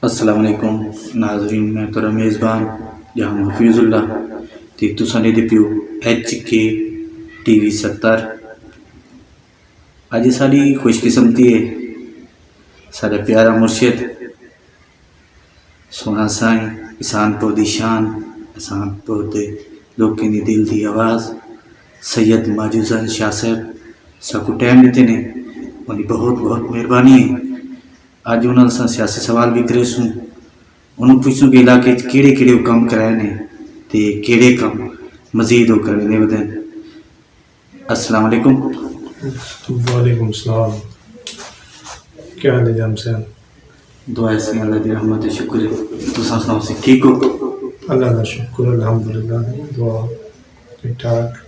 अस्सलाम वालेकुम नाजरीन, मैं तेरा मेज़बान जहाँ हफीज़ुल्ला ते तुसां दे पियो HK TV 70। अज साड़ी खुशकिस्मती है, साढ़ा प्यारा मुर्शिद सोना साईं इसानपुर दी शान, इसानपुर दे लोकें दी दिल दी आवाज़ सैयद माजूजान शाह साहब साकू टाइम दिते ने, उनकी बहुत बहुत मेहरबानी है। अज उन्होंने सियासी सवाल भी करे सूँ, उन्होंने पूछूँ कि इलाके किहड़े किहड़े कम कराए ने ते किहड़े कम मजीद वो करने वधन। अस्सलाम वालेकुम। वालेकुम सलाम। क्या हाल है जाम साहब? दुआ से अल्लाह दी रहमत है, शुक्र है। तुसां सुनाओ सी ठीक हो? अल्लाह का शुक्र अल्हम्दुलिल्लाह, दुआ ठीक ठाक।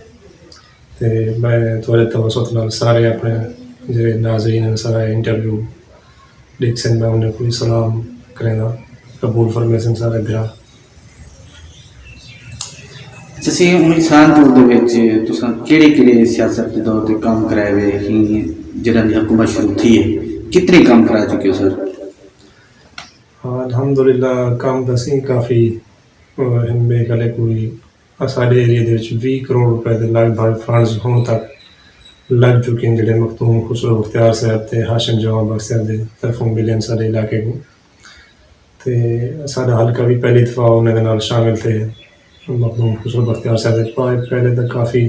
ते मैं थोड़े तवसत नाल सारे अपने जेह्ड़े नाज़रीन सारा इंटरव्यू दिक्खन, मैं उन्हें कोई सलाम करेंदा, कबूल फरमेसन सारे भरा। जैसे हूँ इसानपुर दे विच तुसां किहड़े किहड़े सियासत के दौर ते काम कराए हुए ही जिन्हां दी हुकूमत शुरू थी है, कितने काम करा चुके हो सर? हाँ अल्हम्दुलिल्लाह, काम दसी काफ़ी मेरे ख्याल कोई साढ़े एरिया दे विच 20 करोड़ रुपए के लगभग फंड्स हुण तक लग चुके हैं, जिहड़े मखदूम खुसरो मुख्तियार साहब ते हाशिम जवां बख्श साहब दे तरफों मिले साढ़े इलाके को। ते साढ़ा हल्का भी पहली दफ़ा उन्होंने नाल शामिल थे मखदूम खुसरो मुख्तियार साहब दे। पहले तो काफ़ी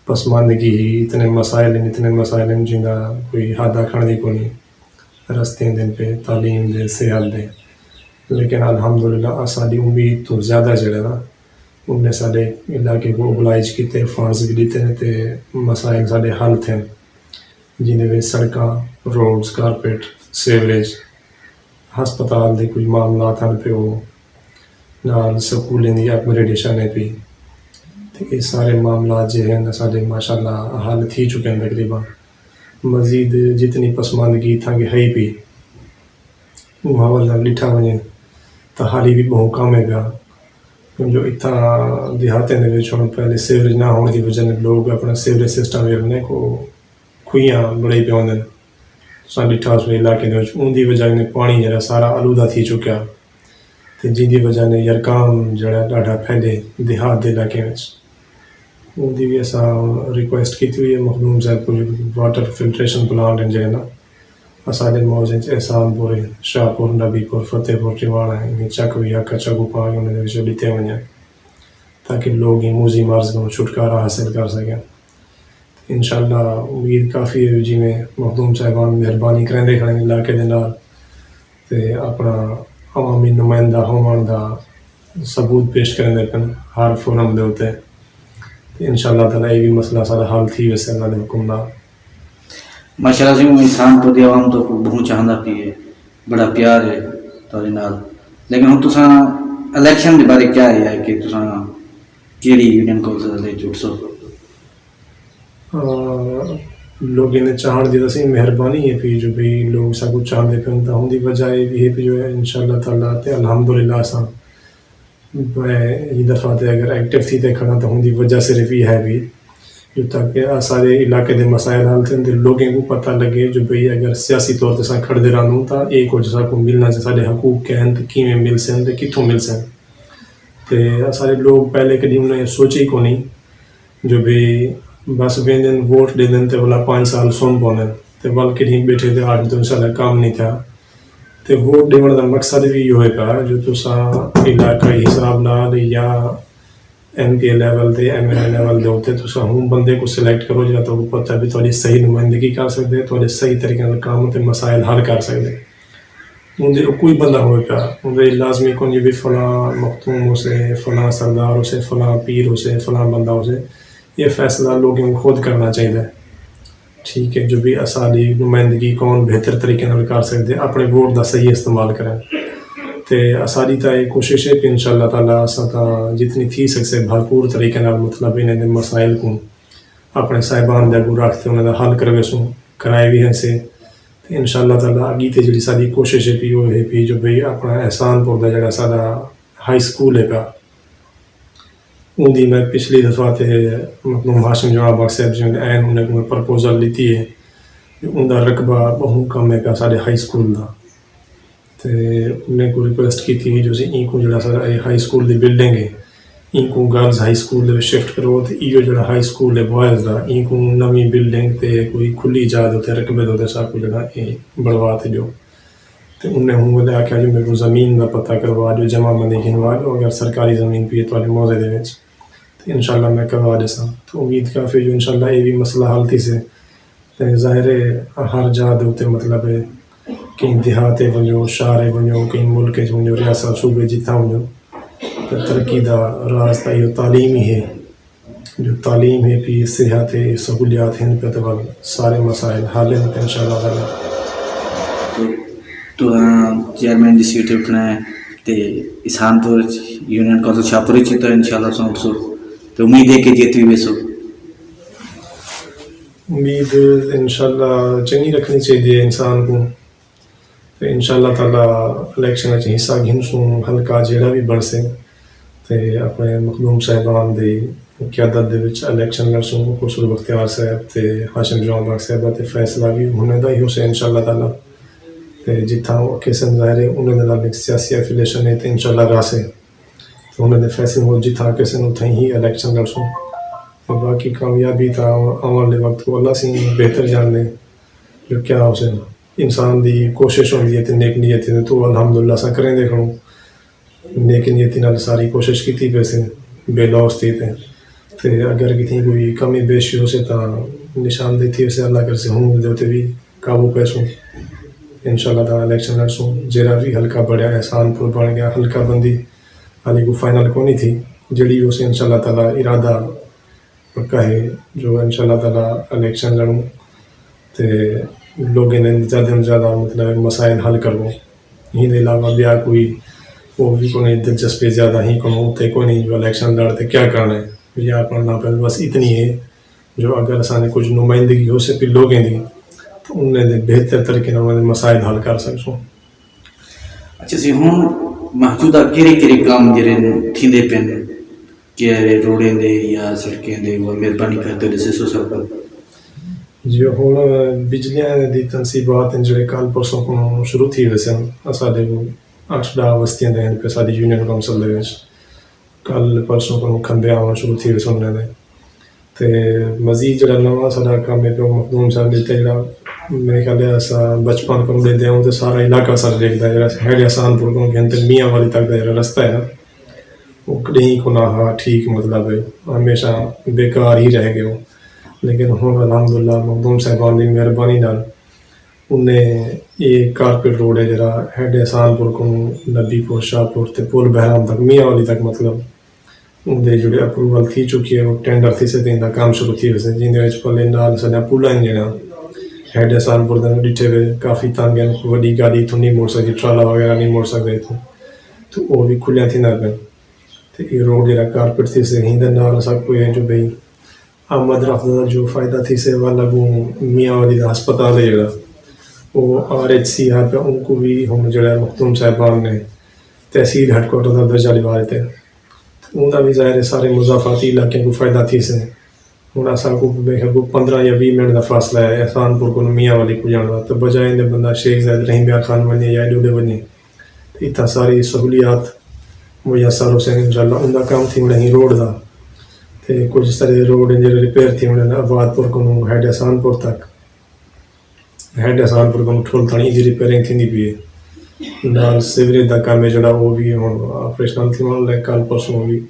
पसमानदगी ही, इतने मसाइल हैं जिंदा कोई हद आखण दी कोई नहीं, रस्ते दिन पे तालीम दे सेहत दे। लेकिन अल्हम्दुलिल्लाह साड़ी उम्मीद तो ज़्यादा जड़ा ना उन्हें साढ़े इलाके को ओबलाइज किए, फंड्स भी दिते हैं तो मसाइल साढ़े हल थे, जिन्हें सड़क रोड्स कारपेट सीवरेज हस्पताल के कोई मामला हैं पे वो नाल स्कूलें की अपग्रेडेशन है पी। तो ये सारे मामला जो हैं साढ़े माशाल्लाह हल थी चुके हैं तकरीबन। मजीद जितनी पसमानदगी था कि है पी वहाँ वाला लिठा वजे तो हाली भी बहुत कम है पिया, जो इतना देहातें पहले सीवरेज ना होने की वजह से लोग अपना सीवरेज सिस्टम ने को खुइयां बड़े पे आते हैं डिठा उस इलाके उनकी वजह ने पानी जरा सारा आलूदा थी चुका, तो जिंदी वजह ने यरकाम जरा ढाढा फैले देहात के इलाके में। उनकी भी असा रिक्वेस्ट की हुई है मखदूम साहब को वाटर फिल्ट्रेशन प्लांट हैं जो ना साढ़े मौज एहसानपुर शाहपुर नबीपुर फतेहपुर टिवाड़ा इन्हें चक भी आका चकू पा के उन्होंने दिते वन, ताकि लोग मूजी मार्ज को छुटकारा हासिल कर सकें। इंशाअल्लाह उम्मीद काफ़ी है जिमें मखदूम साहबान मेहरबानी करेंदे खड़े इलाके के नाल ते अपना अवामी नुमाइंदा होने का सबूत पेश करेंदे पन हर फोरम के उत्ते। इंशाअल्लाह ताला ये भी मसला सारा हल थी वैसे अल्लाह के हुक्म नाल। माशाल्लाह से हूँ इसानपुर दी आवाम तो बहुत चाहता पी है, बड़ा प्यार है तुहाडे नाल। लेकिन हुण तुसां इलैक्शन के बारे क्या है कि तुसां केड़ी यूनियन कौंसल दे चुटसो? लोगों ने चाहण दी असीं मेहरबानी है पी जो भी लोग सब कुछ चाहते पे तो उनकी वजह ये भी है पी जो है इंशाअल्लाह ताला ते अल्हम्दुलिल्लाह असां ये दफ़ा ते अगर एक्टिव थी ते खड़ा तो उनकी वजह सिर्फ ये है भी जो ताकि सारे इलाके के मसाइल हल थे, लोगों को पता लगे जो भाई अगर सियासी तौर पर अस खड़ते रहूँ तो ये कुछ को मिलना चाहिए, साढ़े हकूक क्या हैं तो किमें मिल सन तो कितों मिल सन। तो सारे लोग पहले कभी उन्हें सोचे ही को नहीं जो भी बस वेंदन वोट दे दें तो बोला 5 साल सुन पाने तो बल कहीं बैठे थे 8 साल काम नहीं था। तो वोट देने का मकसद भी यो है जो तुसा इलाकाई हिसाब नाल या MPA लेवल के MLA लेवल के उत्ते तुसा हूँ बंदे को सिलेक्ट करो जो तो पता भी थोड़ी सही नुमाइंदगी कर सकते, थोड़े सही तरीके काम तो मसाइल हल कर सकते। उनके कोई बंदा हो उनके लाजमी को भी फला मखतूम हो से फला सरदार हो से फला पीर हो से फला बंदा हो से, ये फैसला लोगों को खुद करना चाहिए। ठीक है, जो भी असाली नुमाइंदगी कौन बेहतर तरीके कर सकते अपने वोट का सही इस्तेमाल करें। तो असारी तो ये कोशिश है कि इंशाअल्लाह ताला असा जितनी थी सकसे भरपूर तरीके मतलब इन्हें मसाइल को अपने साहिबान के अगू रखते उन्हें हल करवे सूँ कराए भी हैं से। तो इंशाअल्लाह ताला अगी तो जी सारी कोशिश है पी वो है पी जो भाई अपना एहसानपुर का जरा सारा हाई स्कूल है उनकी मैं पिछली दफ़ा तो मतलब हाशिम जवां बख्श साहब जो एन उन्हें प्रपोजल लीती है उनका रकबा बहुत कम है साढ़े हाई स्कूल का। तो उन्हें को रिक्वेस्ट की थी जो इंको जो हाई स्कूल की बिल्डिंग है इंको गर्ल्स हाई स्कूल शिफ्ट करो तो यो जो हाई स्कूल है बॉयज़ का इंको नवी बिल्डिंग ते कोई खुली जात उत्थे रकबे दो साकू जो बढ़वा ते जो तो उन्हें हूँ बोले आख्या जो मेरे को ज़मीन का पता करवा जो जमा बंदी गिनवा जो अगर सरकारी ज़मीन पे थोड़े मौजे दे तो इंशाल्लाह मैं करवा देसा तो उम्मीद काफ़ी जो इंशाल्लाह ये भी मसला हल थी से तो ज़ाहिर है हर जगह उत्ते मतलब कहीं देहात वञो शहर वञो कहीं मुल्क वञो रियासत सूबे जिथा वञो तो तरक्की का राज तो इहो तालीम ही है जो तालीम है पी सेहत है सहूलियात हैं पे तो सारे मसाइल हल हैं तो इंशाल्लाह ताला तो चेयरमैन की सीट उठना है तो इसानपुर यूनियन काउंसिल शाहपुरी ची तो इंशाल्लाह सौ तो उम्मीद है कि जीत भी बेसो उम्मीद इंशाल्लाह चंगी रखनी चाहिए इंसान को तो इंशाल्लाह ताला इलेक्शन हिस्सा घिनसूँ हल्का जेड़ा भी बढ़ से तो अपने मखदूम साहबान की क्यादत इलेक्शन लड़सूँ खुसरो बख्तियार साहब तो हाशिम जवान साहब तो फैसला भी होने का ही हो से इंशाल्लाह ताला तो जिथा किसन ज़ाहिर है उन्होंने सियासी एफिलेशन है तो इंशाल्लाह रासे तो उन्होंने फैसले हो जिथा किसन उथा ही इलेक्शन लड़सूँ तो बाकी कामयाबी था आने वाले वक्त को अल्लाह से बेहतर जान दे जो क्या हो से इंसान की कोशिश होती है तो नेक नीयत तो अल्हम्दुलिल्लाह सा करें देखो नेक नीयत नाल सारी कोशिश की पैसे बेलौस थी तो अगर कितनी कोई कमी बेशी हो से तो निशानदेही थी वैसे अल्लाह कर से हूँ देते भी काबू पैसों इंशाल्लाह ताला इलेक्शन लड़सूँ जरा भी हल्का बढ़िया एहसानपुर बन गया हल्का बंदी हाली को फाइनल को नहीं थी जड़ी उसे इंशाल्लाह ताला इरादा पक्का है जो इंशाल्लाह ताला इलेक्शन लड़ूँ तो लोगों ने ज़्यादा मतलब मसाइल हल करवो इनके अलावा ब्याह कोई वो भी को नहीं दिलचस्पी ज़्यादा ही को होते को नहीं जो इलेक्शन लड़ते क्या करना है या करना पे बस इतनी है जो अगर असाने कुछ नुमाइंदगी हो से फिर लोगों की तो उन्हें बेहतर तरीके से मसाइल हल कर सकूँ अच्छा सी हूँ मौजूदा केरे काम जरे थींदे पेन के रोडें दे या सड़कें दे वो मेहरबानी करते दे सो सब जो हूँ बिजलियाँ की तनसीबात जो कल परसों को शुरू थी वैसे साढ़े 8-10 बस्तियाँ दें पे साड़ी यूनियन काउंसिल दे कल परसों को खंबे आना शुरू थी वैसे उन्होंने तो मजीद जो नवा सारा काम है पे मखदूम साहब देते जो मेरे ख्याल ऐसा बचपन को दे दें तो सारा इलाका सर देखता है हेड एहसानपुर को कहते मियाँ वाली तक का रास्ता है ना वो कहीं को ना ठीक मतलब है हमेशा बेकार ही रह गए लेकिन हूँ अलहमदुल्ला मखदूम साहबान की मेहरबानी नाल उन्हें ये कारपेट रोड है जरा हेड एहसानपुर को नबीपुर शाहपुर ते पुल बहराम तक मियाँ वाली तक मतलब उनके जो अप्रूवल थी चुकी है वो टेंडर थी से इनका काम शुरू थी वैसे जिन्हें पहले नाल सजा पुल जो हेड एहसानपुर डिठे हुए काफ़ी तंग है वही गाड़ी इतों नहीं मोड़ सकती ट्राला वगैरह नहीं मोड़ सकते इतों तो वो भी खुलिया थी ना पे तो ये रोड जरा कारपेट थी से हिंद नाल सब कोई है जो भाई आमद रफ्त जो फ़ायदा थी से वाला वो मियाँ वाली हस्पताल है जरा वो RHC पे उनको भी हम जो मखदूम साहबान ने तहसील हेडकोार्टर का दर्जा लिवा थे तो उनका भी ज़ाहिर सारे मुजाफाती इलाके को फ़ायदा थी से हूँ असा को मेरे को 15 या 20 मिनट का फासला है एहसानपुर को मियाँ वाली को जाना तो बजाय ने बंदा शेख ज़ायद रहीम ब्याह खान वने या एडोडे वने तो इतना सारी सहूलियात मुयसर हो सकें इंशाल्लाह उनका काम थी उन्हें रोड का तो कुछ सारे रोड जो रिपेयर थी उन्हें आबादपुर को हेड एहसानपुर तक हेड एहसानपुर को ठोल तणी की रिपेयरिंग थी पी है नाल सीवरेज का काम है जो वो भी हम ऑपरेशनल थी मान कल परसों भी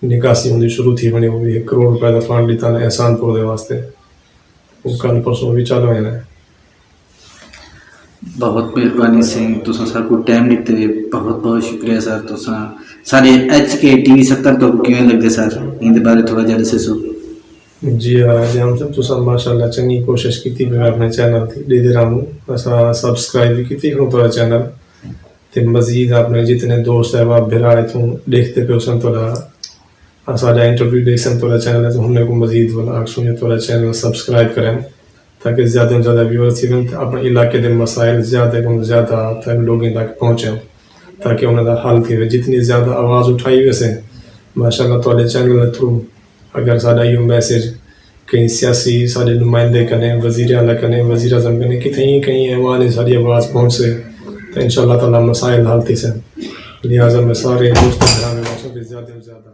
निकासी होनी शुरू थी बनी वो भी 1 करोड़ रुपए का फंड दिता ना एहसानपुर के वास्ते वो कल परसों भी चालू है ना बहुत मेहरबानी से तुसा सर को टाइम दिते बहुत बहुत शुक्रिया सर तुसा सारे HK TV 70 तो क्यों लगते सर इनके बारे थोड़ा ज़्यादा से सो जी हाँ जी हम सब तो माशाल्लाह चंगी कोशिश की थी अपने चैनल थी दे रहा हूँ ऐसा सब्सक्राइब भी की थी थोड़ा चैनल तो मजीद आपने जितने दोस्त है आप भिराए तो देखते पे उसन थोड़ा सारा इंटरव्यू देख थोड़ा चैनल है तो हमने को मजीद वाला सुनिए थोड़ा चैनल सब्सक्राइब करें ताकि ज़्यादा से ज़्यादा व्यूअर्स थी अपने इलाके के मसाइल ज़्यादा को ज़्यादा तक लोगों तक पहुँचें ताकि उन्होंने हल थी जितनी ज़्यादा आवाज़ उठाई वैसे माशाल्लाह थोड़े चैनल के थ्रू अगर साडा यो मैसेज कहीं सियासी सारे नुमाइंदे कने वजीर आला कने वजीर आजम कने कितनी कहीं ऐवान सारी आवाज़ पहुँच से तो तो इंशाअल्लाह ताला मसाइल हल थी सन। लिहाजा मैं सारे दोस्तों से ज़्यादा से ज़्यादा